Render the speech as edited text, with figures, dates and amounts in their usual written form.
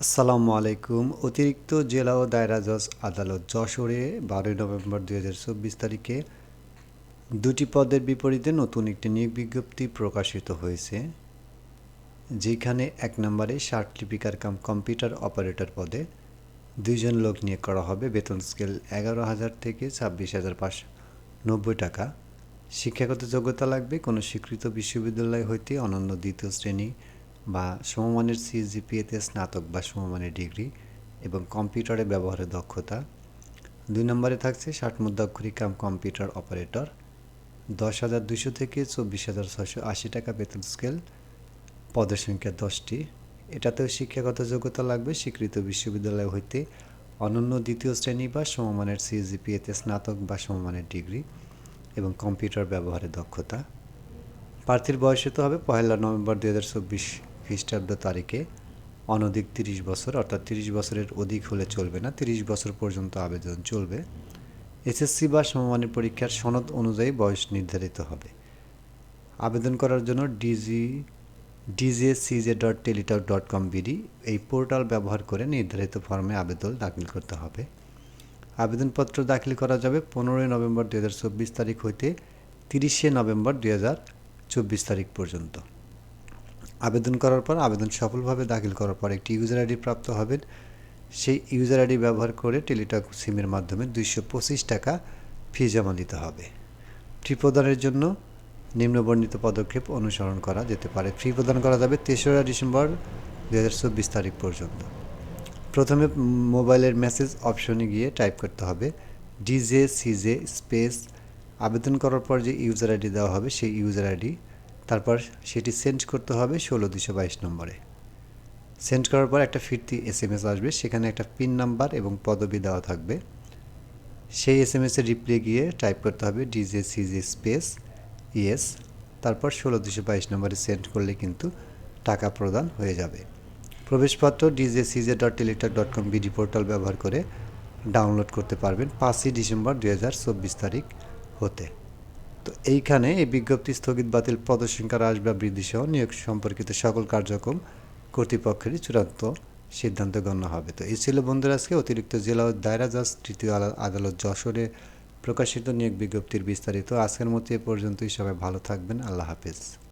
আসসালামু আলাইকুম। অতিরিক্ত জেলা ও দায়রা জজ আদালত যশোরে 12 নভেম্বর 2024 তারিখে দুটি পদের বিপরীতে নতুন একটি নিয়োগ বিজ্ঞপ্তি প্রকাশিত হয়েছে, যেখানে 1 নম্বরে ষাট লিপিকার কাম কম্পিউটার অপারেটর পদে 2 জন লোক নিয়োগ করা হবে। বেতন স্কেল 11,000 থেকে 26,590 টাকা। শিক্ষাগত যোগ্যতা লাগবে কোনো স্বীকৃত বিশ্ববিদ্যালয় হইতে অনন্য দ্বিতীয় শ্রেণী বা সমমানের সিজিপিএতে স্নাতক বা সমমানের ডিগ্রি এবং কম্পিউটারে ব্যবহারের দক্ষতা। 2 নম্বরে থাকছে 60 মুদ্রাক্ষরিক কাম কম্পিউটার অপারেটর, 10,200 থেকে 24,680 টাকা বেতন স্কেল, পদের সংখ্যা 10টি। এটাতেও শিক্ষাগত যোগ্যতা লাগবে স্বীকৃত বিশ্ববিদ্যালয় হইতে অনন্য দ্বিতীয় শ্রেণী বা সমমানের সিজিপিএতে স্নাতক বা সমমানের ডিগ্রি এবং কম্পিউটার ব্যবহারের দক্ষতা। প্রার্থীর বয়স হতে হবে 1 নভেম্বর 2024 খ্রিস্টাব্দ তারিখে অনধিক 30 বছর, অর্থাৎ 30 বছরের অধিক হলে চলবে না, 30 বছর পর্যন্ত আবেদন চলবে। এসএসসি বা সমমানের পরীক্ষার সনদ অনুযায়ী বয়স নির্ধারিত হবে। আবেদন করার জন্য djcj.teletalk.com/bd এই পোর্টাল ব্যবহার করে নির্ধারিত ফর্মে আবেদন দাখিল করতে হবে। আবেদনপত্র দাখিল করা যাবে 15 নভেম্বর 2024 তারিখ হইতে 30 নভেম্বর 2024 তারিখ পর্যন্ত। আবেদন করার পর আবেদন সফলভাবে দাখিল করার পর একটি ইউজার আইডি প্রাপ্ত হবেন। সেই ইউজার আইডি ব্যবহার করে টেলিটক সিমের মাধ্যমে 225 টাকা ফি জমা দিতে হবে। ফি প্রদানের জন্য নিম্নবর্ণিত পদক্ষেপ অনুসরণ করা যেতে পারে। ফি প্রদান করা যাবে 3রা ডিসেম্বর 2024 তারিখ পর্যন্ত। প্রথমে মোবাইলের মেসেজ অপশনে গিয়ে টাইপ করতে হবে ডিজেসিজে স্পেস, আবেদন করার পর যে ইউজার আইডি দেওয়া হবে সেই ইউজার আইডি, তারপর সেটি সেন্ড করতে হবে 16222 নম্বরে। সেন্ড করার পর একটা ফিরতি SMS আসবে, সেখানে একটা পিন নাম্বার এবং পদবি দেওয়া থাকবে। সেই SMS-এর রিপ্লাই গিয়ে টাইপ করতে হবে ডিজেসিজে স্পেস ইয়েস, তারপর 16222 নম্বরে সেন্ড করলে কিন্তু টাকা প্রদান হয়ে যাবে। প্রবেশপত্র djcj.teletalk.com/bd পোর্টাল ব্যবহার করে ডাউনলোড করতে পারবেন 5 ডিসেম্বর 2024 তারিখ হতে। তো এইখানে এই বিজ্ঞপ্তি স্থগিত, বাতিল, পদসংখ্যা হ্রাস বা বৃদ্ধি সহ নিয়োগ সম্পর্কিত সকল কার্যক্রম কর্তৃপক্ষেরই চূড়ান্ত সিদ্ধান্ত গণ্য হবে। তো এই ছিল বন্ধুরা আজকে অতিরিক্ত জেলা ও দায়রা জজ তৃতীয় আদালত যশোরে প্রকাশিত নিয়োগ বিজ্ঞপ্তির বিস্তারিত। আজকের মতো এ পর্যন্তই। সবাই ভালো থাকবেন। আল্লাহ হাফেজ।